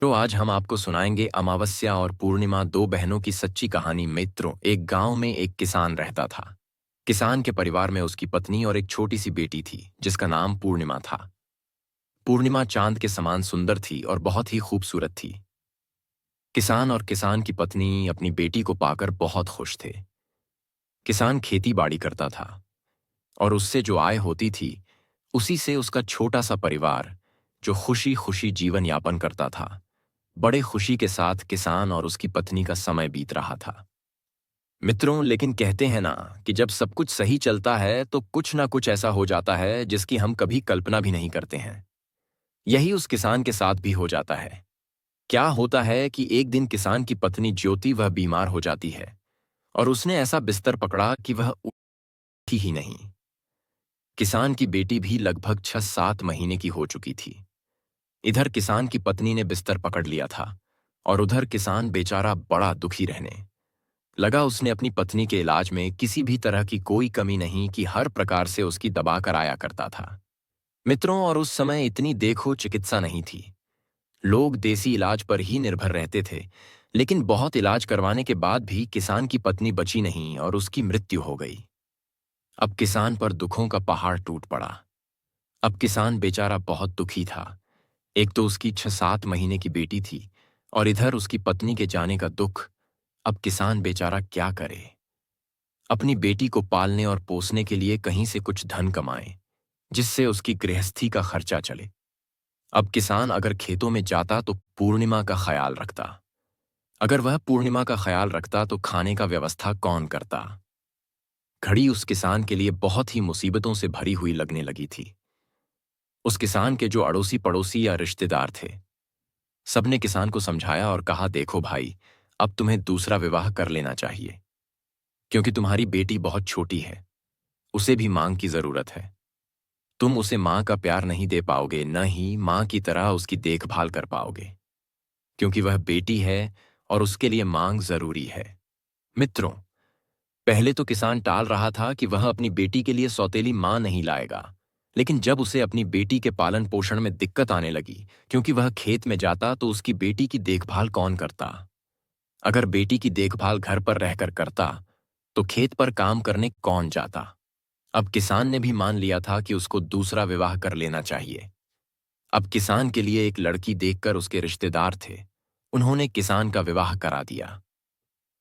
तो आज हम आपको सुनाएंगे अमावस्या और पूर्णिमा, दो बहनों की सच्ची कहानी। मित्रों, एक गांव में एक किसान रहता था। किसान के परिवार में उसकी पत्नी और एक छोटी सी बेटी थी जिसका नाम पूर्णिमा था। पूर्णिमा चांद के समान सुंदर थी और बहुत ही खूबसूरत थी। किसान और किसान की पत्नी अपनी बेटी को पाकर बहुत खुश थे। किसान खेती बाड़ी करता था और उससे जो आय होती थी उसी से उसका छोटा सा परिवार, जो खुशी खुशी जीवन यापन करता था, बड़े खुशी के साथ किसान और उसकी पत्नी का समय बीत रहा था। मित्रों, लेकिन कहते हैं ना कि जब सब कुछ सही चलता है तो कुछ ना कुछ ऐसा हो जाता है जिसकी हम कभी कल्पना भी नहीं करते हैं। यही उस किसान के साथ भी हो जाता है। क्या होता है कि एक दिन किसान की पत्नी ज्योति वह बीमार हो जाती है और उसने ऐसा बिस्तर पकड़ा कि वह उठी ही नहीं। किसान की बेटी भी लगभग 6-7 महीने की हो चुकी थी। इधर किसान की पत्नी ने बिस्तर पकड़ लिया था और उधर किसान बेचारा बड़ा दुखी रहने लगा। उसने अपनी पत्नी के इलाज में किसी भी तरह की कोई कमी नहीं की, हर प्रकार से उसकी दबा कराया करता था। मित्रों, और उस समय इतनी देखो चिकित्सा नहीं थी। लोग देसी इलाज पर ही निर्भर रहते थे। लेकिन बहुत इलाज करवाने के बाद भी किसान की पत्नी बची नहीं और उसकी मृत्यु हो गई। अब किसान पर दुखों का पहाड़ टूट पड़ा। अब किसान बेचारा बहुत दुखी था। एक तो उसकी 6-7 महीने की बेटी थी और इधर उसकी पत्नी के जाने का दुख। अब किसान बेचारा क्या करे? अपनी बेटी को पालने और पोसने के लिए कहीं से कुछ धन कमाए जिससे उसकी गृहस्थी का खर्चा चले। अब किसान अगर खेतों में जाता तो पूर्णिमा का ख्याल रखता। अगर वह पूर्णिमा का ख्याल रखता तो खाने का व्यवस्था कौन करता? घड़ी उस किसान के लिए बहुत ही मुसीबतों से भरी हुई लगने लगी थी। उस किसान के जो अड़ोसी पड़ोसी या रिश्तेदार थे, सबने किसान को समझाया और कहा, देखो भाई, अब तुम्हें दूसरा विवाह कर लेना चाहिए, क्योंकि तुम्हारी बेटी बहुत छोटी है, उसे भी मांग की जरूरत है। तुम उसे मां का प्यार नहीं दे पाओगे, न ही मां की तरह उसकी देखभाल कर पाओगे, क्योंकि वह बेटी है और उसके लिए मांग जरूरी है। मित्रों, पहले तो किसान टाल रहा था कि वह अपनी बेटी के लिए सौतेली मां नहीं लाएगा। लेकिन जब उसे अपनी बेटी के पालन पोषण में दिक्कत आने लगी, क्योंकि वह खेत में जाता तो उसकी बेटी की देखभाल कौन करता? अगर बेटी की देखभाल घर पर रहकर करता तो खेत पर काम करने कौन जाता? अब किसान ने भी मान लिया था कि उसको दूसरा विवाह कर लेना चाहिए। अब किसान के लिए एक लड़की देखकर उसके रिश्तेदार थे, उन्होंने किसान का विवाह करा दिया।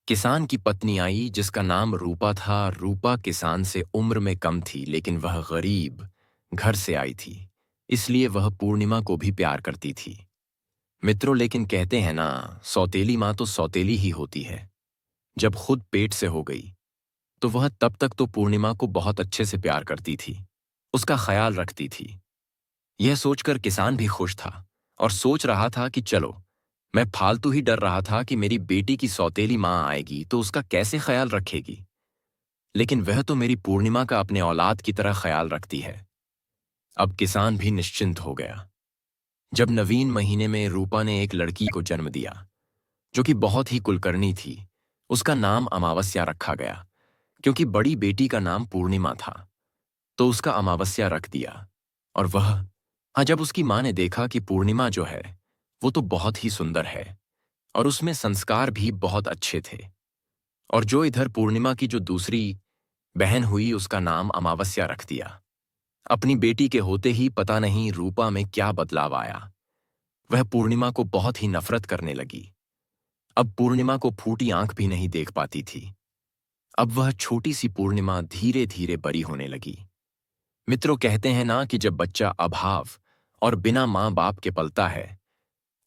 किसान की पत्नी आई जिसका नाम रूपा था। रूपा किसान से उम्र में कम थी, लेकिन वह गरीब घर से आई थी, इसलिए वह पूर्णिमा को भी प्यार करती थी। मित्रों, लेकिन कहते हैं ना, सौतेली माँ तो सौतेली ही होती है। जब खुद पेट से हो गई तो वह तब तक तो पूर्णिमा को बहुत अच्छे से प्यार करती थी, उसका ख्याल रखती थी। यह सोचकर किसान भी खुश था और सोच रहा था कि चलो, मैं फालतू ही डर रहा था कि मेरी बेटी की सौतेली माँ आएगी तो उसका कैसे ख्याल रखेगी, लेकिन वह तो मेरी पूर्णिमा का अपने औलाद की तरह ख्याल रखती है। अब किसान भी निश्चिंत हो गया। जब नवीन महीने में रूपा ने एक लड़की को जन्म दिया जो कि बहुत ही कुलकर्णी थी, उसका नाम अमावस्या रखा गया। क्योंकि बड़ी बेटी का नाम पूर्णिमा था तो उसका अमावस्या रख दिया। और वह, हाँ, जब उसकी माँ ने देखा कि पूर्णिमा जो है वो तो बहुत ही सुंदर है और उसमें संस्कार भी बहुत अच्छे थे, और जो इधर पूर्णिमा की जो दूसरी बहन हुई उसका नाम अमावस्या रख दिया। अपनी बेटी के होते ही पता नहीं रूपा में क्या बदलाव आया। वह पूर्णिमा को बहुत ही नफरत करने लगी। अब पूर्णिमा को फूटी आंख भी नहीं देख पाती थी। अब वह छोटी सी पूर्णिमा धीरे धीरे बड़ी होने लगी। मित्रों, कहते हैं ना कि जब बच्चा अभाव और बिना माँ बाप के पलता है,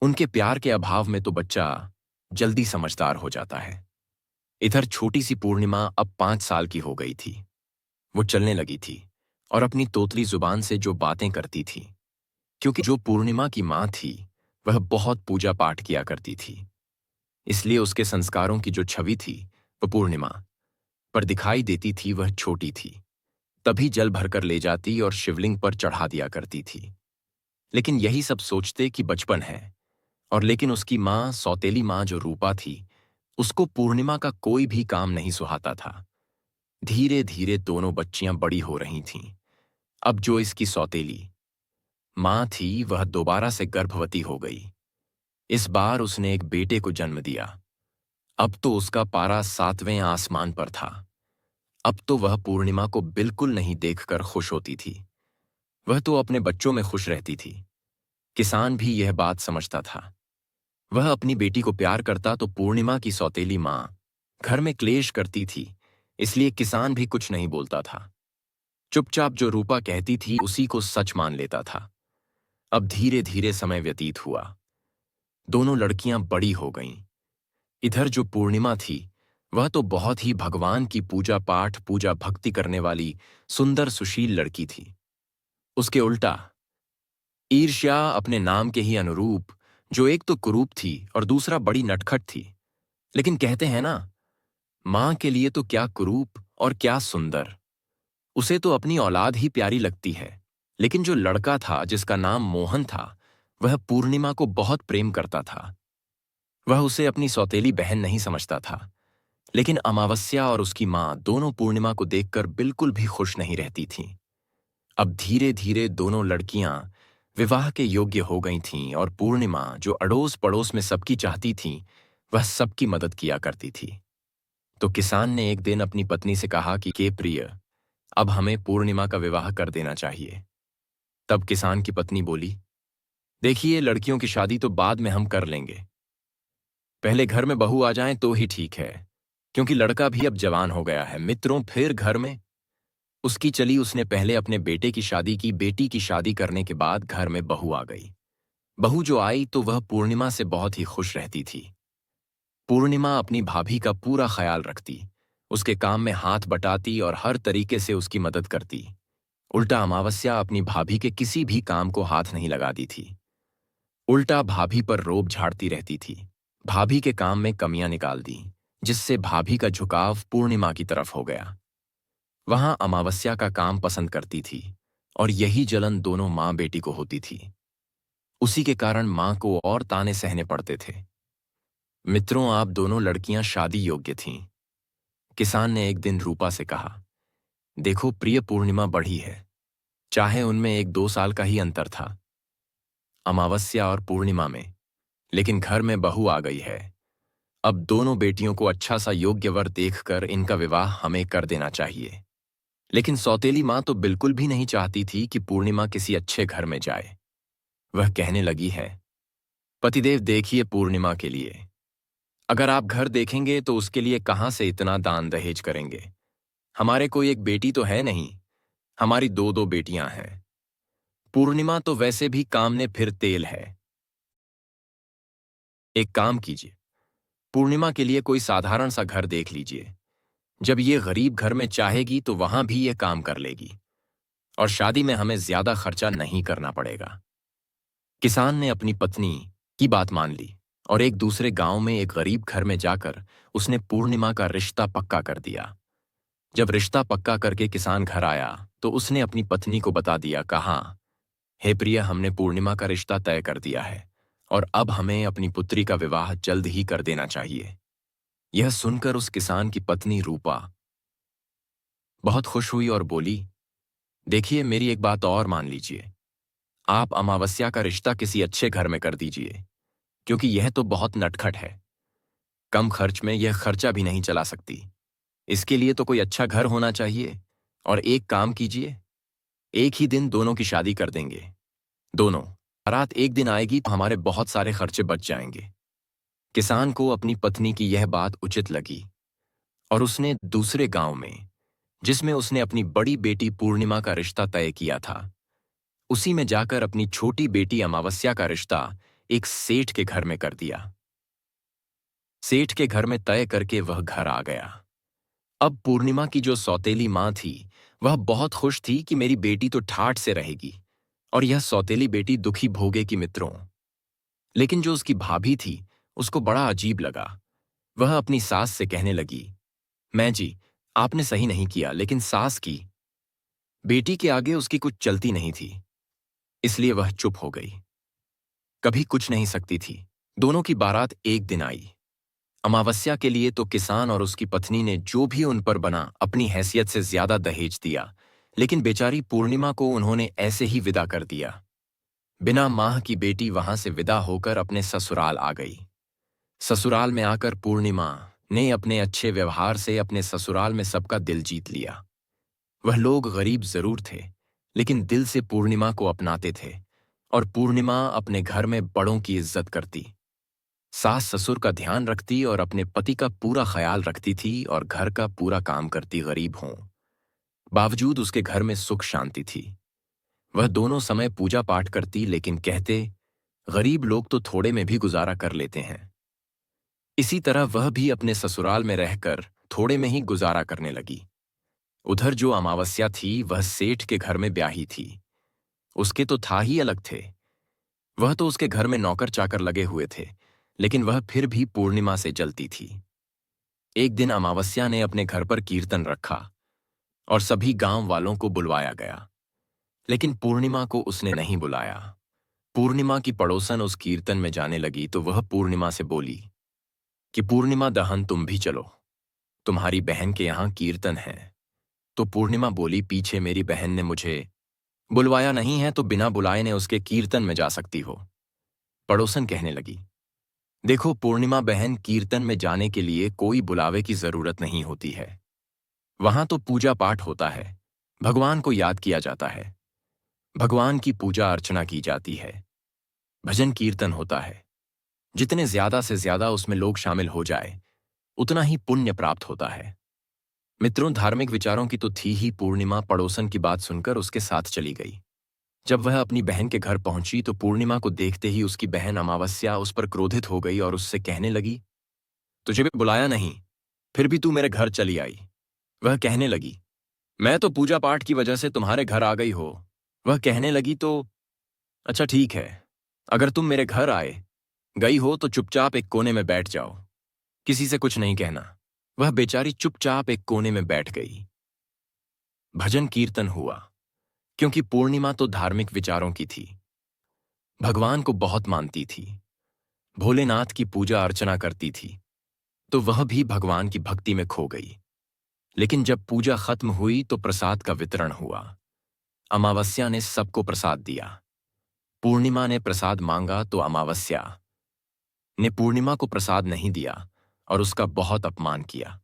उनके प्यार के अभाव में तो बच्चा जल्दी समझदार हो जाता है। इधर छोटी सी पूर्णिमा अब 5 साल की हो गई थी। वो चलने लगी थी और अपनी तोतली जुबान से जो बातें करती थी, क्योंकि जो पूर्णिमा की माँ थी वह बहुत पूजा पाठ किया करती थी, इसलिए उसके संस्कारों की जो छवि थी वह पूर्णिमा पर दिखाई देती थी। वह छोटी थी, तभी जल भरकर ले जाती और शिवलिंग पर चढ़ा दिया करती थी। लेकिन यही सब सोचते कि बचपन है, और लेकिन उसकी माँ, सौतेली माँ जो रूपा थी, उसको पूर्णिमा का कोई भी काम नहीं सुहाता था। धीरे धीरे दोनों बच्चियां बड़ी हो रही थीं। अब जो इसकी सौतेली माँ थी वह दोबारा से गर्भवती हो गई। इस बार उसने एक बेटे को जन्म दिया। अब तो उसका पारा 7वें आसमान पर था। अब तो वह पूर्णिमा को बिल्कुल नहीं देखकर खुश होती थी। वह तो अपने बच्चों में खुश रहती थी। किसान भी यह बात समझता था। वह अपनी बेटी को प्यार करता तो पूर्णिमा की सौतेली माँ घर में क्लेश करती थी, इसलिए किसान भी कुछ नहीं बोलता था। चुपचाप जो रूपा कहती थी उसी को सच मान लेता था। अब धीरे धीरे समय व्यतीत हुआ। दोनों लड़कियां बड़ी हो गईं। इधर जो पूर्णिमा थी वह तो बहुत ही भगवान की पूजा पाठ पूजा भक्ति करने वाली सुंदर सुशील लड़की थी। उसके उल्टा ईर्ष्या अपने नाम के ही अनुरूप, जो एक तो कुरूप थी और दूसरा बड़ी नटखट थी। लेकिन कहते हैं ना, मां के लिए तो क्या कुरूप और क्या सुंदर। उसे तो अपनी औलाद ही प्यारी लगती है। लेकिन जो लड़का था जिसका नाम मोहन था, वह पूर्णिमा को बहुत प्रेम करता था। वह उसे अपनी सौतेली बहन नहीं समझता था। लेकिन अमावस्या और उसकी मां दोनों पूर्णिमा को देखकर बिल्कुल भी खुश नहीं रहती थीं। अब धीरे धीरे दोनों लड़कियां विवाह के योग्य हो गई थीं और पूर्णिमा, जो अड़ोस पड़ोस में सबकी चाहती थी, वह सबकी मदद किया करती थी। तो किसान ने एक दिन अपनी पत्नी से कहा कि के प्रिय, अब हमें पूर्णिमा का विवाह कर देना चाहिए। तब किसान की पत्नी बोली, देखिए, लड़कियों की शादी तो बाद में हम कर लेंगे। पहले घर में बहू आ जाए तो ही ठीक है, क्योंकि लड़का भी अब जवान हो गया है। मित्रों, फिर घर में उसकी चली। उसने पहले अपने बेटे की शादी की, बेटी की शादी करने के बाद घर में बहू आ गई। बहू जो आई तो वह पूर्णिमा से बहुत ही खुश रहती थी। पूर्णिमा अपनी भाभी का पूरा ख्याल रखती, उसके काम में हाथ बटाती और हर तरीके से उसकी मदद करती। उल्टा अमावस्या अपनी भाभी के किसी भी काम को हाथ नहीं लगाती थी। उल्टा भाभी पर रोब झाड़ती रहती थी। भाभी के काम में कमियां निकाल दी, जिससे भाभी का झुकाव पूर्णिमा की तरफ हो गया। वहां अमावस्या का काम पसंद करती थी और यही जलन दोनों मां बेटी को होती थी। उसी के कारण मां को और ताने सहने पड़ते थे। मित्रों, आप दोनों लड़कियां शादी योग्य थीं। किसान ने एक दिन रूपा से कहा, देखो प्रिय, पूर्णिमा बढ़ी है, चाहे उनमें 1-2 साल का ही अंतर था, अमावस्या और पूर्णिमा में, लेकिन घर में बहू आ गई है। अब दोनों बेटियों को अच्छा सा योग्य वर देखकर इनका विवाह हमें कर देना चाहिए। लेकिन सौतेली मां तो बिल्कुल भी नहीं चाहती थी कि पूर्णिमा किसी अच्छे घर में जाए। वह कहने लगी है, पतिदेव देखिए, पूर्णिमा के लिए अगर आप घर देखेंगे तो उसके लिए कहां से इतना दान दहेज करेंगे। हमारे कोई एक बेटी तो है नहीं, हमारी 2-2 बेटियां हैं। पूर्णिमा तो वैसे भी काम ने फिर तेल है। एक काम कीजिए, पूर्णिमा के लिए कोई साधारण सा घर देख लीजिए। जब ये गरीब घर में चाहेगी तो वहां भी ये काम कर लेगी और शादी में हमें ज्यादा खर्चा नहीं करना पड़ेगा। किसान ने अपनी पत्नी की बात मान ली और एक दूसरे गांव में एक गरीब घर में जाकर उसने पूर्णिमा का रिश्ता पक्का कर दिया। जब रिश्ता पक्का करके किसान घर आया तो उसने अपनी पत्नी को बता दिया, कहा, हे प्रिय, हमने पूर्णिमा का रिश्ता तय कर दिया है और अब हमें अपनी पुत्री का विवाह जल्द ही कर देना चाहिए। यह सुनकर उस किसान की पत्नी रूपा बहुत खुश हुई और बोली, देखिए, मेरी एक बात और मान लीजिए। आप अमावस्या का रिश्ता किसी अच्छे घर में कर दीजिए, क्योंकि यह तो बहुत नटखट है। कम खर्च में यह खर्चा भी नहीं चला सकती। इसके लिए तो कोई अच्छा घर होना चाहिए। और एक काम कीजिए, एक ही दिन दोनों की शादी कर देंगे। दोनों बारात एक दिन आएगी तो हमारे बहुत सारे खर्चे बच जाएंगे। किसान को अपनी पत्नी की यह बात उचित लगी और उसने दूसरे गांव में, जिसमें उसने अपनी बड़ी बेटी पूर्णिमा का रिश्ता तय किया था, उसी में जाकर अपनी छोटी बेटी अमावस्या का रिश्ता एक सेठ के घर में कर दिया। सेठ के घर में तय करके वह घर आ गया। अब पूर्णिमा की जो सौतेली मां थी, वह बहुत खुश थी कि मेरी बेटी तो ठाठ से रहेगी और यह सौतेली बेटी दुखी भोगेगी। मित्रों, लेकिन जो उसकी भाभी थी, उसको बड़ा अजीब लगा। वह अपनी सास से कहने लगी, मैं जी, आपने सही नहीं किया। लेकिन सास की बेटी के आगे उसकी कुछ चलती नहीं थी, इसलिए वह चुप हो गई। कभी कुछ नहीं सकती थी। दोनों की बारात एक दिन आई। अमावस्या के लिए तो किसान और उसकी पत्नी ने जो भी उन पर बना अपनी हैसियत से ज्यादा दहेज दिया, लेकिन बेचारी पूर्णिमा को उन्होंने ऐसे ही विदा कर दिया। बिना माँ की बेटी वहां से विदा होकर अपने ससुराल आ गई। ससुराल में आकर पूर्णिमा ने अपने अच्छे व्यवहार से अपने ससुराल में सबका दिल जीत लिया। वह लोग गरीब जरूर थे, लेकिन दिल से पूर्णिमा को अपनाते थे और पूर्णिमा अपने घर में बड़ों की इज्जत करती, सास ससुर का ध्यान रखती और अपने पति का पूरा ख्याल रखती थी और घर का पूरा काम करती। गरीब हों बावजूद उसके घर में सुख शांति थी। वह दोनों समय पूजा पाठ करती, लेकिन कहते गरीब लोग तो थोड़े में भी गुजारा कर लेते हैं। इसी तरह वह भी अपने ससुराल में रहकर थोड़े में ही गुजारा करने लगी। उधर जो अमावस्या थी वह सेठ के घर में ब्याही थी। उसके तो था ही अलग थे। वह तो उसके घर में नौकर चाकर लगे हुए थे, लेकिन वह फिर भी पूर्णिमा से जलती थी। एक दिन अमावस्या ने अपने घर पर कीर्तन रखा और सभी गांव वालों को बुलवाया गया, लेकिन पूर्णिमा को उसने नहीं बुलाया। पूर्णिमा की पड़ोसन उस कीर्तन में जाने लगी तो वह पूर्णिमा से बोली कि पूर्णिमा दहन तुम भी चलो, तुम्हारी बहन के यहाँ कीर्तन है। तो पूर्णिमा बोली, पीछे मेरी बहन ने मुझे बुलवाया नहीं है तो बिना बुलाए ने उसके कीर्तन में जा सकती हो। पड़ोसन कहने लगी, देखो पूर्णिमा बहन, कीर्तन में जाने के लिए कोई बुलावे की जरूरत नहीं होती है। वहां तो पूजा पाठ होता है, भगवान को याद किया जाता है, भगवान की पूजा अर्चना की जाती है, भजन कीर्तन होता है। जितने ज्यादा से ज्यादा उसमें लोग शामिल हो जाए उतना ही पुण्य प्राप्त होता है। मित्रों, धार्मिक विचारों की तो थी ही पूर्णिमा। पड़ोसन की बात सुनकर उसके साथ चली गई। जब वह अपनी बहन के घर पहुंची तो पूर्णिमा को देखते ही उसकी बहन अमावस्या उस पर क्रोधित हो गई और उससे कहने लगी, तुझे भी बुलाया नहीं, फिर भी तू मेरे घर चली आई। वह कहने लगी, मैं तो पूजा पाठ की वजह से तुम्हारे घर आ गई हो। वह कहने लगी, तो अच्छा ठीक है, अगर तुम मेरे घर आए गई हो तो चुपचाप एक कोने में बैठ जाओ, किसी से कुछ नहीं कहना। वह बेचारी चुपचाप एक कोने में बैठ गई। भजन कीर्तन हुआ, क्योंकि पूर्णिमा तो धार्मिक विचारों की थी, भगवान को बहुत मानती थी, भोलेनाथ की पूजा अर्चना करती थी, तो वह भी भगवान की भक्ति में खो गई। लेकिन जब पूजा खत्म हुई तो प्रसाद का वितरण हुआ। अमावस्या ने सबको प्रसाद दिया। पूर्णिमा ने प्रसाद मांगा तो अमावस्या ने पूर्णिमा को प्रसाद नहीं दिया और उसका बहुत अपमान किया।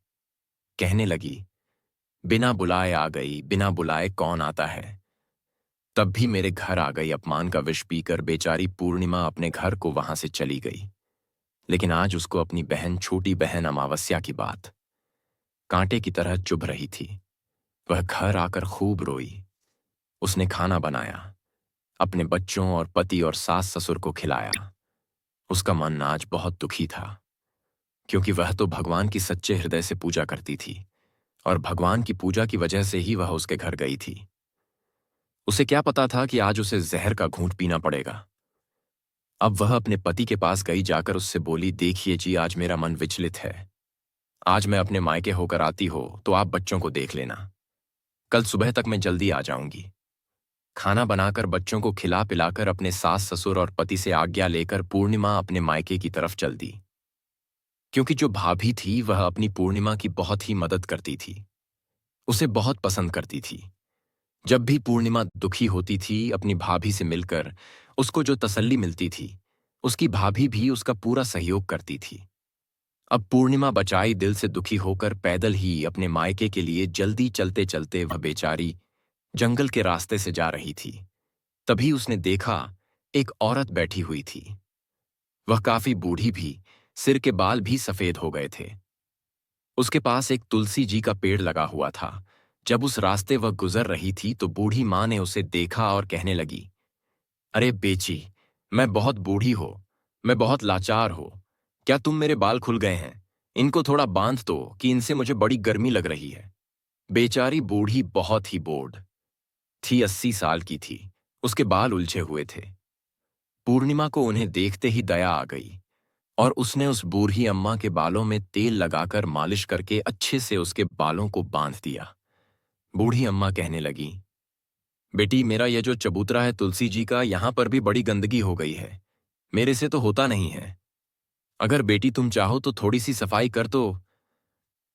कहने लगी, बिना बुलाए आ गई, बिना बुलाए कौन आता है। तब भी मेरे घर आ गई। अपमान का विष पीकर बेचारी पूर्णिमा अपने घर को वहां से चली गई। लेकिन आज उसको अपनी बहन, छोटी बहन अमावस्या की बात कांटे की तरह चुभ रही थी। वह घर आकर खूब रोई। उसने खाना बनाया, अपने बच्चों और पति और सास ससुर को खिलाया। उसका मन आज बहुत दुखी था, क्योंकि वह तो भगवान की सच्चे हृदय से पूजा करती थी और भगवान की पूजा की वजह से ही वह उसके घर गई थी। उसे क्या पता था कि आज उसे जहर का घूंट पीना पड़ेगा। अब वह अपने पति के पास गई, जाकर उससे बोली, देखिए जी, आज मेरा मन विचलित है। आज मैं अपने मायके होकर आती हो तो आप बच्चों को देख लेना। कल सुबह तक मैं जल्दी आ जाऊंगी। खाना बनाकर बच्चों को खिला पिलाकर अपने सास ससुर और पति से आज्ञा लेकर पूर्णिमा अपने मायके की तरफ चल दी। क्योंकि जो भाभी थी वह अपनी पूर्णिमा की बहुत ही मदद करती थी, उसे बहुत पसंद करती थी। जब भी पूर्णिमा दुखी होती थी, अपनी भाभी से मिलकर उसको जो तसल्ली मिलती थी, उसकी भाभी भी उसका पूरा सहयोग करती थी। अब पूर्णिमा बचाई दिल से दुखी होकर पैदल ही अपने मायके के लिए जल्दी चलते चलते वह बेचारी जंगल के रास्ते से जा रही थी। तभी उसने देखा एक औरत बैठी हुई थी। वह काफी बूढ़ी भी, सिर के बाल भी सफेद हो गए थे। उसके पास एक तुलसी जी का पेड़ लगा हुआ था। जब उस रास्ते वह गुजर रही थी तो बूढ़ी माँ ने उसे देखा और कहने लगी, अरे बेची, मैं बहुत बूढ़ी हो, मैं बहुत लाचार हो, क्या तुम मेरे बाल खुल गए हैं? इनको थोड़ा बांध दो कि इनसे मुझे बड़ी गर्मी लग रही है। बेचारी बूढ़ी बहुत ही बोढ़ थी, 80 साल की थी। उसके बाल उलझे हुए थे। पूर्णिमा को उन्हें देखते ही दया आ गई और उसने उस बूढ़ी अम्मा के बालों में तेल लगाकर मालिश करके अच्छे से उसके बालों को बांध दिया। बूढ़ी अम्मा कहने लगी, बेटी, मेरा यह जो चबूतरा है तुलसी जी का, यहां पर भी बड़ी गंदगी हो गई है। मेरे से तो होता नहीं है। अगर बेटी तुम चाहो तो थोड़ी सी सफाई कर दो।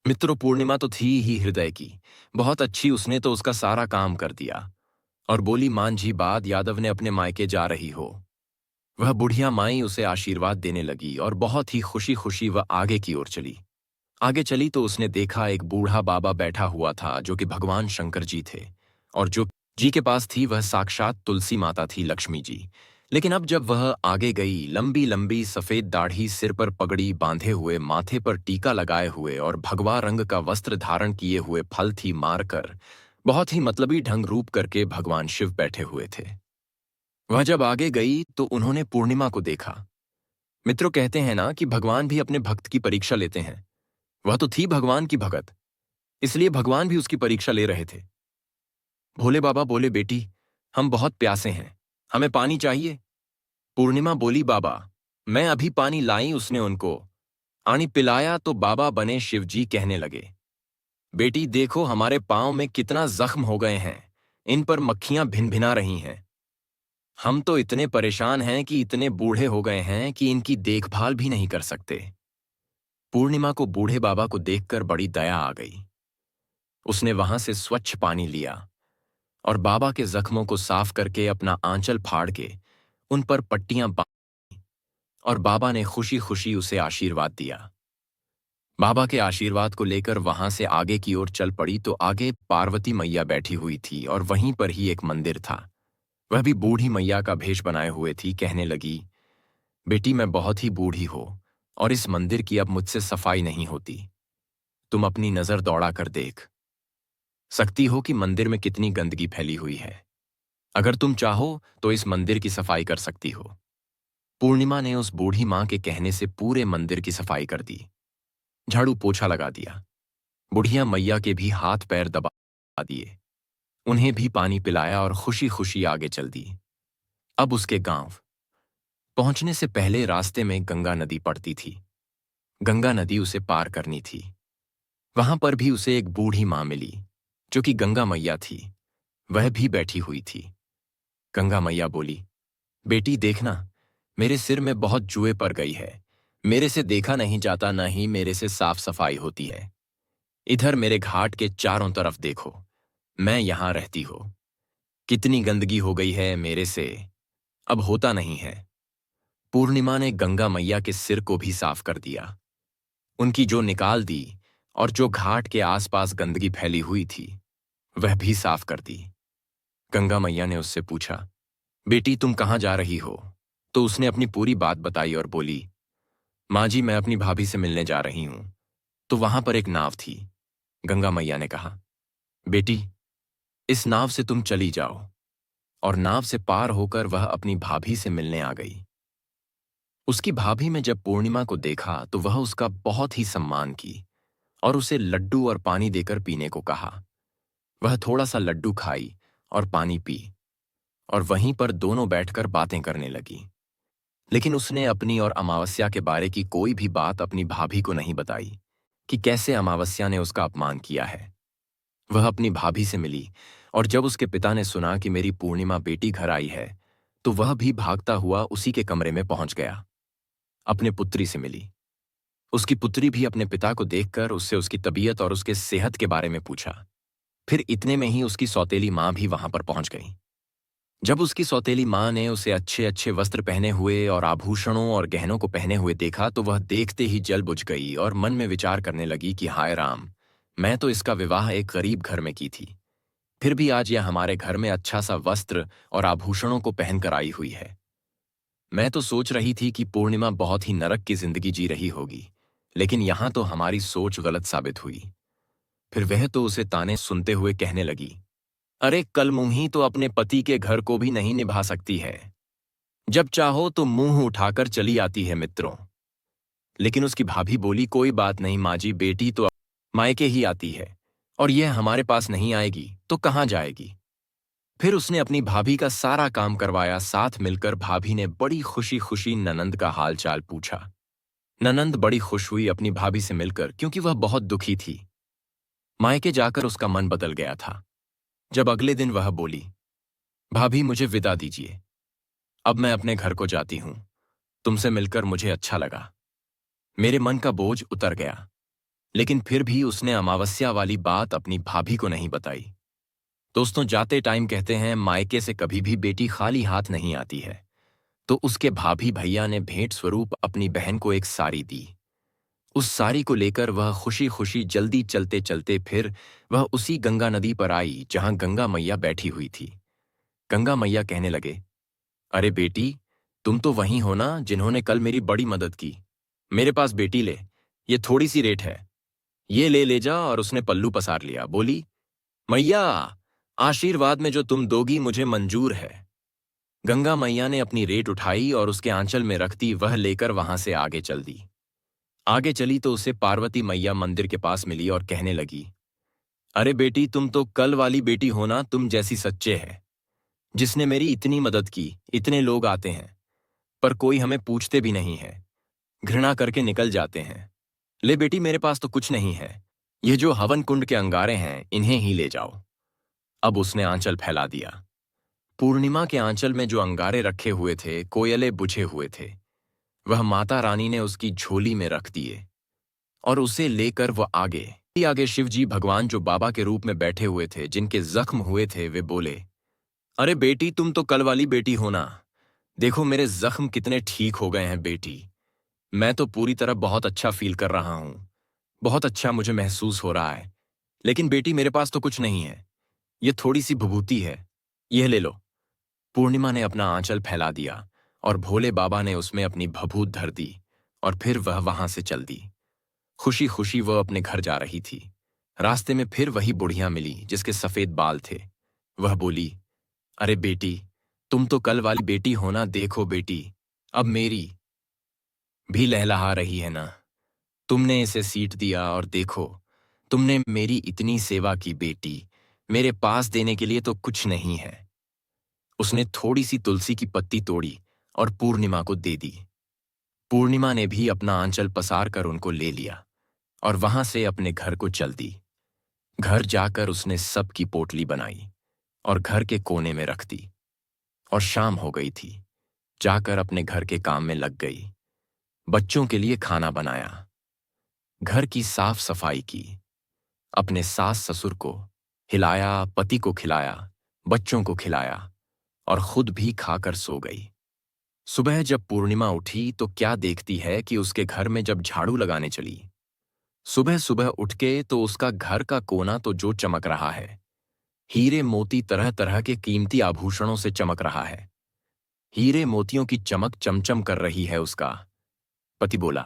मित्रों, पूर्णिमा तो थी ही हृदय की, बहुत अच्छी। उसने तो उसका सारा काम कर दिया। और बोली, मांझी बाद यादव ने अपने मायके जा रही हो। वह बुढ़िया माई उसे आशीर्वाद देने लगी और बहुत ही खुशी खुशी वह आगे की ओर चली। आगे चली तो उसने देखा एक बूढ़ा बाबा बैठा हुआ था जो कि भगवान शंकर जी थे, और जो जी के पास थी वह साक्षात तुलसी माता थी, लक्ष्मी जी। लेकिन अब जब वह आगे गई, लंबी लंबी सफेद दाढ़ी, सिर पर पगड़ी बांधे हुए, माथे पर टीका लगाए हुए और भगवा रंग का वस्त्र धारण किए हुए फल थी मारकर, बहुत ही मतलबी ढंग रूप करके भगवान शिव बैठे हुए थे। वह जब आगे गई तो उन्होंने पूर्णिमा को देखा। मित्रों, कहते हैं ना कि भगवान भी अपने भक्त की परीक्षा लेते हैं। वह तो थी भगवान की भगत, इसलिए भगवान भी उसकी परीक्षा ले रहे थे। भोले बाबा बोले, बेटी हम बहुत प्यासे हैं, हमें पानी चाहिए। पूर्णिमा बोली, बाबा मैं अभी पानी लाई। उसने उनको पानी पिलाया तो बाबा बने शिवजी कहने लगे, बेटी देखो हमारे पांव में कितना जख्म हो गए हैं, इन पर मक्खियां भिन भिना रही हैं। हम तो इतने परेशान हैं कि इतने बूढ़े हो गए हैं कि इनकी देखभाल भी नहीं कर सकते। पूर्णिमा को बूढ़े बाबा को देखकर बड़ी दया आ गई। उसने वहां से स्वच्छ पानी लिया और बाबा के जख्मों को साफ करके अपना आंचल फाड़ के उन पर पट्टियां बांधी, और बाबा ने खुशी खुशी उसे आशीर्वाद दिया। बाबा के आशीर्वाद को लेकर वहां से आगे की ओर चल पड़ी तो आगे पार्वती मैया बैठी हुई थी और वहीं पर ही एक मंदिर था। वह भी बूढ़ी मैया का भेष बनाए हुए थी। कहने लगी, बेटी मैं बहुत ही बूढ़ी हो और इस मंदिर की अब मुझसे सफाई नहीं होती। तुम अपनी नजर दौड़ा कर देख सकती हो कि मंदिर में कितनी गंदगी फैली हुई है। अगर तुम चाहो तो इस मंदिर की सफाई कर सकती हो। पूर्णिमा ने उस बूढ़ी मां के कहने से पूरे मंदिर की सफाई कर दी, झाड़ू पोछा लगा दिया। बुढ़िया मैया के भी हाथ पैर दबा दिए, उन्हें भी पानी पिलाया और खुशी खुशी आगे चल दी। अब उसके गांव पहुंचने से पहले रास्ते में गंगा नदी पड़ती थी। गंगा नदी उसे पार करनी थी। वहां पर भी उसे एक बूढ़ी मां मिली जो कि गंगा मैया थी। वह भी बैठी हुई थी। गंगा मैया बोली, बेटी देखना मेरे सिर में बहुत जुए पड़ गई है। मेरे से देखा नहीं जाता, न ही मेरे से साफ सफाई होती है। इधर मेरे घाट के चारों तरफ देखो, मैं यहां रहती हो, कितनी गंदगी हो गई है, मेरे से अब होता नहीं है। पूर्णिमा ने गंगा मैया के सिर को भी साफ कर दिया, उनकी जो निकाल दी, और जो घाट के आसपास गंदगी फैली हुई थी वह भी साफ कर दी। गंगा मैया ने उससे पूछा, बेटी तुम कहाँ जा रही हो? तो उसने अपनी पूरी बात बताई और बोली, माँ जी मैं अपनी भाभी से मिलने जा रही हूं। तो वहां पर एक नाव थी। गंगा मैया ने कहा, बेटी इस नाव से तुम चली जाओ। और नाव से पार होकर वह अपनी भाभी से मिलने आ गई। उसकी भाभी में जब पूर्णिमा को देखा तो वह उसका बहुत ही सम्मान की और उसे लड्डू और पानी देकर पीने को कहा। वह थोड़ा सा लड्डू खाई और पानी पी, और वहीं पर दोनों बैठकर बातें करने लगी। लेकिन उसने अपनी और अमावस्या के बारे की कोई भी बात अपनी भाभी को नहीं बताई कि कैसे अमावस्या ने उसका अपमान किया है। वह अपनी भाभी से मिली, और जब उसके पिता ने सुना कि मेरी पूर्णिमा बेटी घर आई है तो वह भी भागता हुआ उसी के कमरे में पहुंच गया। अपने पुत्री से मिली। उसकी पुत्री भी अपने पिता को देखकर उससे उसकी तबीयत और उसके सेहत के बारे में पूछा। फिर इतने में ही उसकी सौतेली मां भी वहां पर पहुंच गई। जब उसकी सौतेली मां ने उसे अच्छे अच्छे वस्त्र पहने हुए और आभूषणों और गहनों को पहने हुए देखा तो वह देखते ही जल बुझ गई और मन में विचार करने लगी कि हाय राम, मैं तो इसका विवाह एक गरीब घर में की थी, फिर भी आज यह हमारे घर में अच्छा सा वस्त्र और आभूषणों को पहनकर आई हुई है। मैं तो सोच रही थी कि पूर्णिमा बहुत ही नरक की जिंदगी जी रही होगी, लेकिन यहां तो हमारी सोच गलत साबित हुई। फिर वह तो उसे ताने सुनते हुए कहने लगी, अरे कल मुंही तो अपने पति के घर को भी नहीं निभा सकती है, जब चाहो तो मुंह उठाकर चली आती है मित्रों। लेकिन उसकी भाभी बोली, कोई बात नहीं माँ जी, बेटी तो मायके ही आती है और यह हमारे पास नहीं आएगी तो कहाँ जाएगी। फिर उसने अपनी भाभी का सारा काम करवाया। साथ मिलकर भाभी ने बड़ी खुशी खुशी ननंद का हालचाल पूछा। ननंद बड़ी खुश हुई अपनी भाभी से मिलकर, क्योंकि वह बहुत दुखी थी। मायके जाकर उसका मन बदल गया था। जब अगले दिन वह बोली, भाभी मुझे विदा दीजिए, अब मैं अपने घर को जाती हूं। तुमसे मिलकर मुझे अच्छा लगा, मेरे मन का बोझ उतर गया। लेकिन फिर भी उसने अमावस्या वाली बात अपनी भाभी को नहीं बताई। दोस्तों, जाते टाइम कहते हैं मायके से कभी भी बेटी खाली हाथ नहीं आती है। तो उसके भाभी भैया ने भेंट स्वरूप अपनी बहन को एक साड़ी दी। उस साड़ी को लेकर वह खुशी खुशी जल्दी चलते चलते फिर वह उसी गंगा नदी पर आई जहां गंगा मैया बैठी हुई थी। गंगा मैया कहने लगे, अरे बेटी, तुम तो वही हो ना जिन्होंने कल मेरी बड़ी मदद की। मेरे पास बेटी ले, ये थोड़ी सी रेट है, ये ले जा। और उसने पल्लू पसार लिया। बोली, मैया, आशीर्वाद में जो तुम दोगी मुझे मंजूर है। गंगा मैया ने अपनी रेट उठाई और उसके आंचल में रख दी। वह लेकर वहां से आगे चल दी। आगे चली तो उसे पार्वती मैया मंदिर के पास मिली और कहने लगी, अरे बेटी, तुम तो कल वाली बेटी हो ना, तुम जैसी सच्चे है, जिसने मेरी इतनी मदद की। इतने लोग आते हैं पर कोई हमें पूछते भी नहीं है, घृणा करके निकल जाते हैं। ले बेटी, मेरे पास तो कुछ नहीं है, ये जो हवन कुंड के अंगारे हैं इन्हें ही ले जाओ। अब उसने आंचल फैला दिया। पूर्णिमा के आंचल में जो अंगारे रखे हुए थे कोयले बुझे हुए थे। वह माता रानी ने उसकी झोली में रख दिए और उसे लेकर वह आगे शिवजी भगवान जो बाबा के रूप में बैठे हुए थे, जिनके जख्म हुए थे, वे बोले, अरे बेटी, तुम तो कल वाली बेटी हो ना। देखो मेरे जख्म कितने ठीक हो गए हैं बेटी। मैं तो पूरी तरह बहुत अच्छा फील कर रहा हूं, बहुत अच्छा मुझे महसूस हो रहा है। लेकिन बेटी, मेरे पास तो कुछ नहीं है, ये थोड़ी सी भभूति है, यह ले लो। पूर्णिमा ने अपना आंचल फैला दिया और भोले बाबा ने उसमें अपनी भभूत धर दी और फिर वह वहां से चल दी। खुशी खुशी वह अपने घर जा रही थी। रास्ते में फिर वही बुढ़िया मिली जिसके सफेद बाल थे। वह बोली, अरे बेटी, तुम तो कल वाली बेटी हो ना। देखो बेटी, अब मेरी भी लहलहा रही है ना। तुमने इसे सीट दिया और देखो, तुमने मेरी इतनी सेवा की बेटी, मेरे पास देने के लिए तो कुछ नहीं है। उसने थोड़ी सी तुलसी की पत्ती तोड़ी और पूर्णिमा को दे दी। पूर्णिमा ने भी अपना आंचल पसार कर उनको ले लिया और वहां से अपने घर को चल दी। घर जाकर उसने सबकी पोटली बनाई और घर के कोने में रख दी। और शाम हो गई थी। जाकर अपने घर के काम में लग गई। बच्चों के लिए खाना बनाया, घर की साफ सफाई की, अपने सास ससुर को हिलाया, पति को खिलाया, बच्चों को खिलाया और खुद भी खाकर सो गई। सुबह जब पूर्णिमा उठी तो क्या देखती है कि उसके घर में जब झाड़ू लगाने चली, सुबह सुबह उठ के तो उसका घर का कोना तो जो चमक रहा है, हीरे मोती तरह तरह के कीमती आभूषणों से चमक रहा है। हीरे मोतियों की चमक चमचम कर रही है उसका। पति बोला,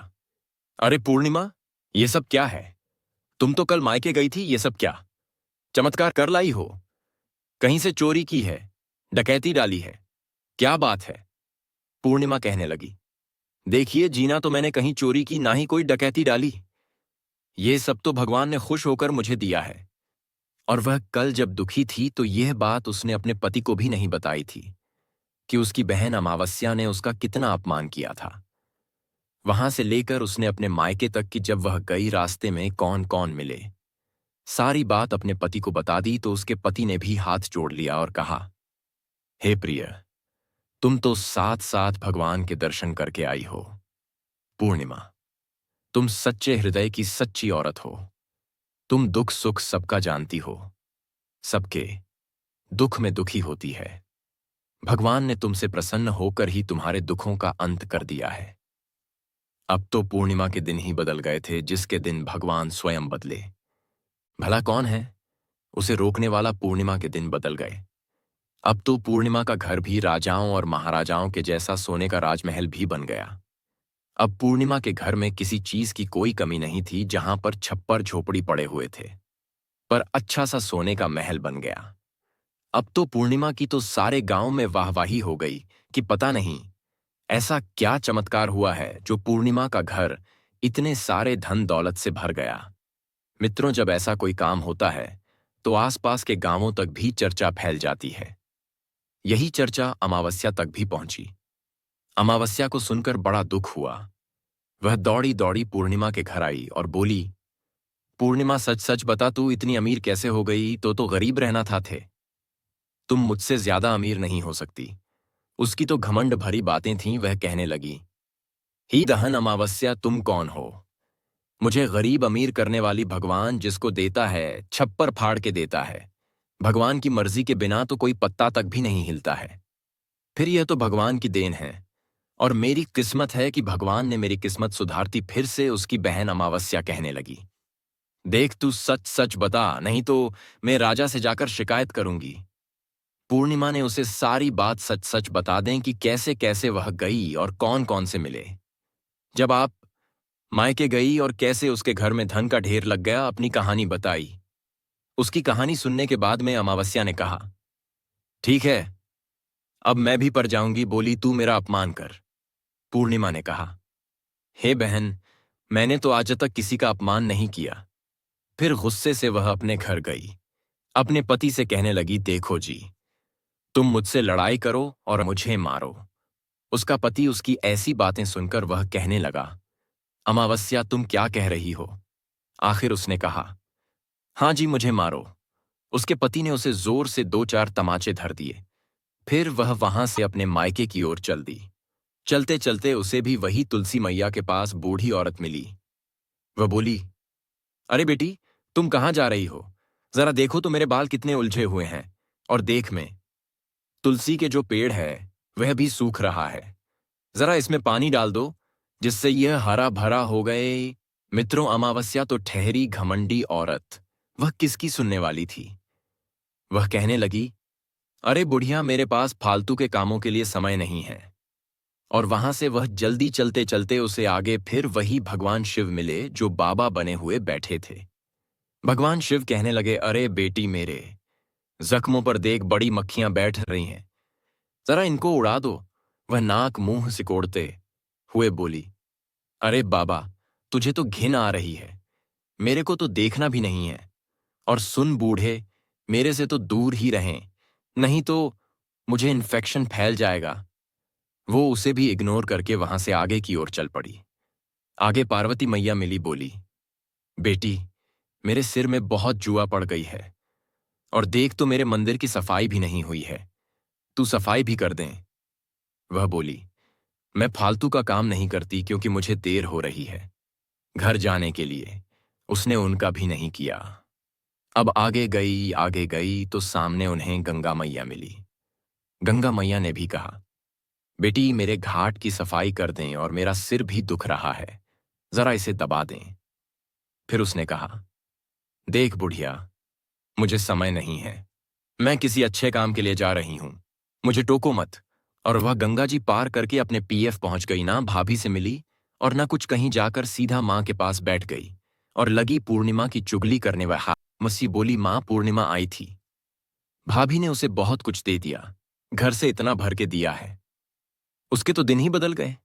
अरे पूर्णिमा, ये सब क्या है? तुम तो कल मायके गई थी, ये सब क्या चमत्कार कर लाई हो? कहीं से चोरी की है, डकैती डाली है, क्या बात है? पूर्णिमा कहने लगी, देखिए जीना, तो मैंने कहीं चोरी की ना ही कोई डकैती डाली। ये सब तो भगवान ने खुश होकर मुझे दिया है। और वह कल जब दुखी थी तो यह बात उसने अपने पति को भी नहीं बताई थी कि उसकी बहन अमावस्या ने उसका कितना अपमान किया था। वहां से लेकर उसने अपने मायके तक की जब वह गई, रास्ते में कौन कौन मिले, सारी बात अपने पति को बता दी। तो उसके पति ने भी हाथ जोड़ लिया और कहा, हे प्रिय, तुम तो साथ साथ भगवान के दर्शन करके आई हो। पूर्णिमा, तुम सच्चे हृदय की सच्ची औरत हो। तुम दुख सुख सबका जानती हो, सबके दुख में दुखी होती है। भगवान ने तुमसे प्रसन्न होकर ही तुम्हारे दुखों का अंत कर दिया है। अब तो पूर्णिमा के दिन ही बदल गए थे, जिसके दिन भगवान स्वयं बदले। भला कौन है उसे रोकने वाला? पूर्णिमा के दिन बदल गए। अब तो पूर्णिमा का घर भी राजाओं और महाराजाओं के जैसा सोने का राजमहल भी बन गया। अब पूर्णिमा के घर में किसी चीज की कोई कमी नहीं थी। जहां पर छप्पर झोपड़ी पड़े हुए थे, पर अच्छा सा सोने का महल बन गया। अब तो पूर्णिमा की तो सारे गांव में वाहवाही हो गई कि पता नहीं ऐसा क्या चमत्कार हुआ है जो पूर्णिमा का घर इतने सारे धन दौलत से भर गया। मित्रों, जब ऐसा कोई काम होता है तो आसपास के गांवों तक भी चर्चा फैल जाती है। यही चर्चा अमावस्या तक भी पहुंची। अमावस्या को सुनकर बड़ा दुख हुआ। वह दौड़ी दौड़ी पूर्णिमा के घर आई और बोली, पूर्णिमा, सच सच बता, तू इतनी अमीर कैसे हो गई? तो गरीब रहना था थे। तुम मुझसे ज्यादा अमीर नहीं हो सकती। उसकी तो घमंड भरी बातें थीं। वह कहने लगी, ही दहन अमावस्या, तुम कौन हो? मुझे गरीब अमीर करने वाली भगवान जिसको देता है छप्पर फाड़ के देता है। भगवान की मर्जी के बिना तो कोई पत्ता तक भी नहीं हिलता है। फिर यह तो भगवान की देन है, और मेरी किस्मत है कि भगवान ने मेरी किस्मत सुधारती। फिर से उसकी बहन अमावस्या कहने लगी, देख तू सच सच बता, नहीं तो मैं राजा से जाकर शिकायत करूंगी। पूर्णिमा ने उसे सारी बात सच सच बता दें कि कैसे कैसे वह गई और कौन कौन से मिले। जब आप मायके गई और कैसे उसके घर में धन का ढेर लग गया, अपनी कहानी बताई। उसकी कहानी सुनने के बाद में अमावस्या ने कहा, ठीक है, अब मैं भी पर जाऊंगी। बोली, तू मेरा अपमान कर। पूर्णिमा ने कहा, हे बहन, मैंने तो आज तक किसी का अपमान नहीं किया। फिर गुस्से से वह अपने घर गई। अपने पति से कहने लगी, देखो जी, तुम मुझसे लड़ाई करो और मुझे मारो। उसका पति उसकी ऐसी बातें सुनकर वह कहने लगा, अमावस्या तुम क्या कह रही हो? आखिर उसने कहा, हाँ जी, मुझे मारो। उसके पति ने उसे जोर से दो चार तमाचे धर दिए। फिर वह वहां से अपने मायके की ओर चल दी। चलते चलते उसे भी वही तुलसी मैया के पास बूढ़ी औरत मिली। वह बोली, अरे बेटी, तुम कहाँ जा रही हो? जरा देखो तो मेरे बाल कितने उलझे हुए हैं। और देख, में तुलसी के जो पेड़ है वह भी सूख रहा है। जरा इसमें पानी डाल दो, जिससे यह हरा भरा हो गए। मित्रों, अमावस्या तो ठहरी घमंडी औरत। वह किसकी सुनने वाली थी? वह कहने लगी, अरे बुढ़िया, मेरे पास फालतू के कामों के लिए समय नहीं है। और वहां से वह जल्दी चलते चलते उसे आगे फिर वही भगवान शिव मिले जो बाबा बने हुए बैठे थे। भगवान शिव कहने लगे, अरे बेटी मेरे, जख्मों पर देख बड़ी मक्खियां बैठ रही हैं, जरा इनको उड़ा दो। वह नाक मुंह सिकोड़ते हुए बोली, अरे बाबा, तुझे तो घिन आ रही है, मेरे को तो देखना भी नहीं है। और सुन बूढ़े, मेरे से तो दूर ही रहें, नहीं तो मुझे इन्फेक्शन फैल जाएगा। वो उसे भी इग्नोर करके वहां से आगे की ओर चल पड़ी। आगे पार्वती मैया मिली। बोली, बेटी, मेरे सिर में बहुत जुआ पड़ गई है, और देख तो मेरे मंदिर की सफाई भी नहीं हुई है, तू सफाई भी कर दें। वह बोली, मैं फालतू का काम नहीं करती, क्योंकि मुझे देर हो रही है घर जाने के लिए। उसने उनका भी नहीं किया। अब आगे गई तो सामने उन्हें गंगा मैया मिली। गंगा मैया ने भी कहा, बेटी, मेरे घाट की सफाई कर दें, और मेरा सिर भी दुख रहा है, जरा इसे दबा दें। फिर उसने कहा, देख बुढ़िया, मुझे समय नहीं है, मैं किसी अच्छे काम के लिए जा रही हूं, मुझे टोको मत। और वह गंगा जी पार करके अपने पीएफ पहुंच गई। ना भाभी से मिली और ना कुछ कहीं जाकर सीधा मां के पास बैठ गई और लगी पूर्णिमा की चुगली करने। वह मसी बोली, मां, पूर्णिमा आई थी, भाभी ने उसे बहुत कुछ दे दिया, घर से इतना भर के दिया है, उसके तो दिन ही बदल गए।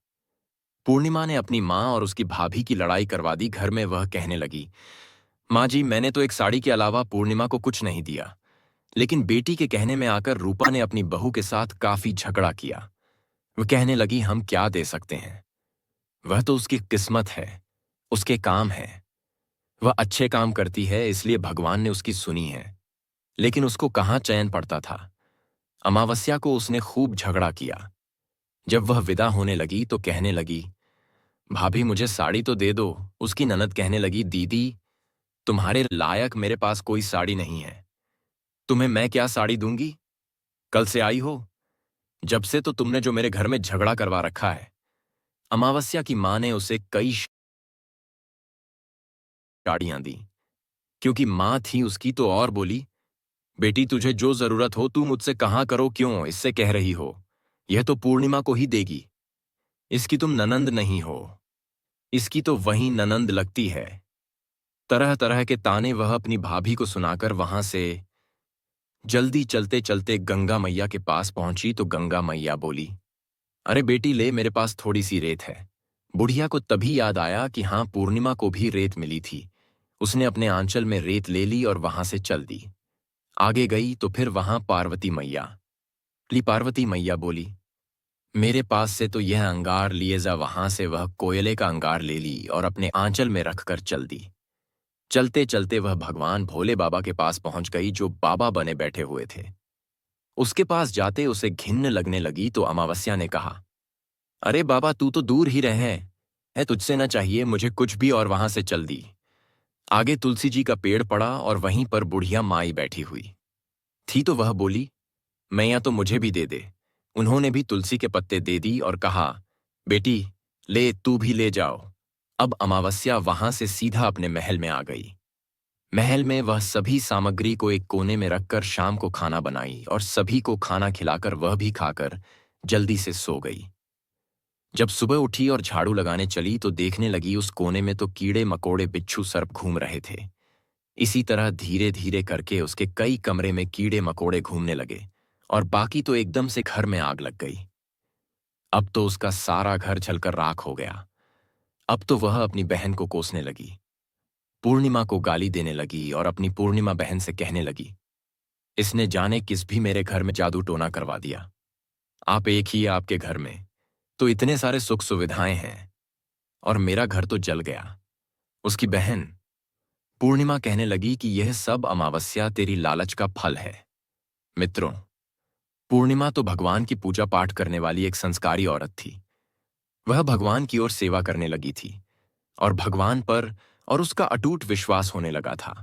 पूर्णिमा ने अपनी मां और उसकी भाभी की लड़ाई करवा दी। घर में वह कहने लगी, मां जी, मैंने तो एक साड़ी के अलावा पूर्णिमा को कुछ नहीं दिया, लेकिन बेटी के कहने में आकर रूपा ने अपनी बहू के साथ काफी झगड़ा किया। वह कहने लगी, हम क्या दे सकते हैं, वह तो उसकी किस्मत है, उसके काम है। वह अच्छे काम करती है, इसलिए भगवान ने उसकी सुनी है। लेकिन उसको कहाँ चैन पड़ता था। अमावस्या को उसने खूब झगड़ा किया। जब वह विदा होने लगी तो कहने लगी, भाभी, मुझे साड़ी तो दे दो। उसकी ननद कहने लगी, दीदी, तुम्हारे लायक मेरे पास कोई साड़ी नहीं है, तुम्हें मैं क्या साड़ी दूंगी? कल से आई हो, जब से तो तुमने जो मेरे घर में झगड़ा करवा रखा है। अमावस्या की मां ने उसे कई साड़ियां दी, क्योंकि मां थी उसकी। तो और बोली, बेटी, तुझे जो जरूरत हो तू मुझसे कहाँ करो, क्यों इससे कह रही हो? यह तो पूर्णिमा को ही देगी, इसकी तुम ननंद नहीं हो, इसकी तो वही ननंद लगती है। तरह तरह के ताने वह अपनी भाभी को सुनाकर वहां से जल्दी चलते चलते गंगा मैया के पास पहुंची। तो गंगा मैया बोली, अरे बेटी, ले, मेरे पास थोड़ी सी रेत है। बुढ़िया को तभी याद आया कि हाँ, पूर्णिमा को भी रेत मिली थी। उसने अपने आंचल में रेत ले ली और वहां से चल दी। आगे गई तो फिर वहां पार्वती मैया ली। पार्वती मैया बोली, मेरे पास से तो यह अंगार लिए जा। वहां से वह कोयले का अंगार ले ली और अपने आंचल में रखकर चल दी। चलते चलते वह भगवान भोले बाबा के पास पहुंच गई, जो बाबा बने बैठे हुए थे। उसके पास जाते उसे घिन्न लगने लगी। तो अमावस्या ने कहा, अरे बाबा, तू तो दूर ही रहे है, तुझसे न चाहिए मुझे कुछ भी। और वहां से चल दी। आगे तुलसी जी का पेड़ पड़ा और वहीं पर बुढ़िया माई बैठी हुई। थी तो वह बोली, मैया तो मुझे भी दे दे। उन्होंने भी तुलसी के पत्ते दे दी और कहा, बेटी ले, तू भी ले जाओ। अब अमावस्या वहां से सीधा अपने महल में आ गई। महल में वह सभी सामग्री को एक कोने में रखकर शाम को खाना बनाई और सभी को खाना खिलाकर वह भी खाकर जल्दी से सो गई। जब सुबह उठी और झाड़ू लगाने चली तो देखने लगी उस कोने में तो कीड़े मकोड़े बिच्छू सर्प घूम रहे थे। इसी तरह धीरे धीरे करके उसके कई कमरे में कीड़े मकोड़े घूमने लगे और बाकी तो एकदम से घर में आग लग गई। अब तो उसका सारा घर जलकर राख हो गया। अब तो वह अपनी बहन को कोसने लगी, पूर्णिमा को गाली देने लगी और अपनी पूर्णिमा बहन से कहने लगी, इसने जाने किस भी मेरे घर में जादू टोना करवा दिया। आप एक ही आपके घर में तो इतने सारे सुख सुविधाएं हैं और मेरा घर तो जल गया। उसकी बहन पूर्णिमा कहने लगी कि यह सब अमावस्या तेरी लालच का फल है। मित्रों, पूर्णिमा तो भगवान की पूजा पाठ करने वाली एक संस्कारी औरत थी। वह भगवान की ओर सेवा करने लगी थी और भगवान पर और उसका अटूट विश्वास होने लगा था।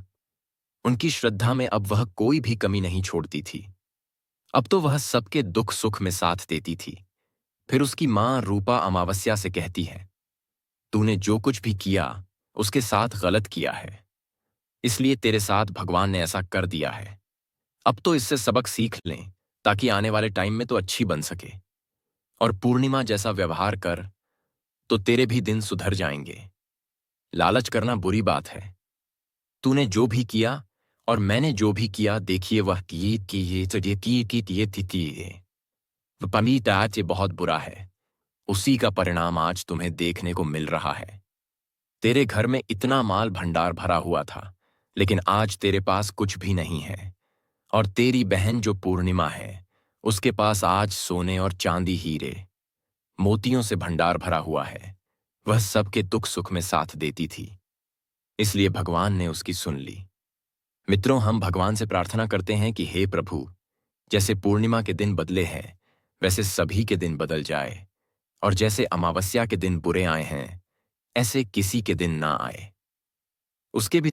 उनकी श्रद्धा में अब वह कोई भी कमी नहीं छोड़ती थी। अब तो वह सबके दुख सुख में साथ देती थी। फिर उसकी मां रूपा अमावस्या से कहती है, तूने जो कुछ भी किया उसके साथ गलत किया है, इसलिए तेरे साथ भगवान ने ऐसा कर दिया है। अब तो इससे सबक सीख लें ताकि आने वाले टाइम में तो अच्छी बन सके। और पूर्णिमा जैसा व्यवहार कर तो तेरे भी दिन सुधर जाएंगे। लालच करना बुरी बात है। तूने जो भी किया और मैंने जो भी किया, देखिए वह ये बहुत बुरा है। उसी का परिणाम आज तुम्हें देखने को मिल रहा है। तेरे घर में इतना माल भंडार भरा हुआ था, लेकिन आज तेरे पास कुछ भी नहीं है। और तेरी बहन जो पूर्णिमा है, उसके पास आज सोने और चांदी हीरे मोतियों से भंडार भरा हुआ है। वह सबके दुख सुख में साथ देती थी, इसलिए भगवान ने उसकी सुन ली। मित्रों, हम भगवान से प्रार्थना करते हैं कि हे प्रभु, जैसे पूर्णिमा के दिन बदले हैं वैसे सभी के दिन बदल जाए, और जैसे अमावस्या के दिन बुरे आए हैं ऐसे किसी के दिन ना आए। उसके भी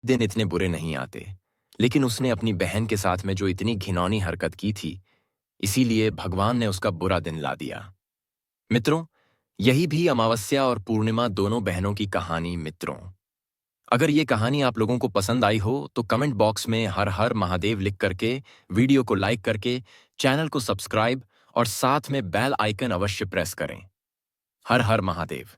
दिन इतने बुरे नहीं आते, लेकिन उसने अपनी बहन के साथ में जो इतनी घिनौनी हरकत की थी, इसीलिए भगवान ने उसका बुरा दिन ला दिया। मित्रों, यही भी अमावस्या और पूर्णिमा दोनों बहनों की कहानी। मित्रों, अगर ये कहानी आप लोगों को पसंद आई हो तो कमेंट बॉक्स में हर हर महादेव लिख करके, वीडियो को लाइक करके, चैनल को सब्सक्राइब और साथ में बेल आइकन अवश्य प्रेस करें। हर हर महादेव।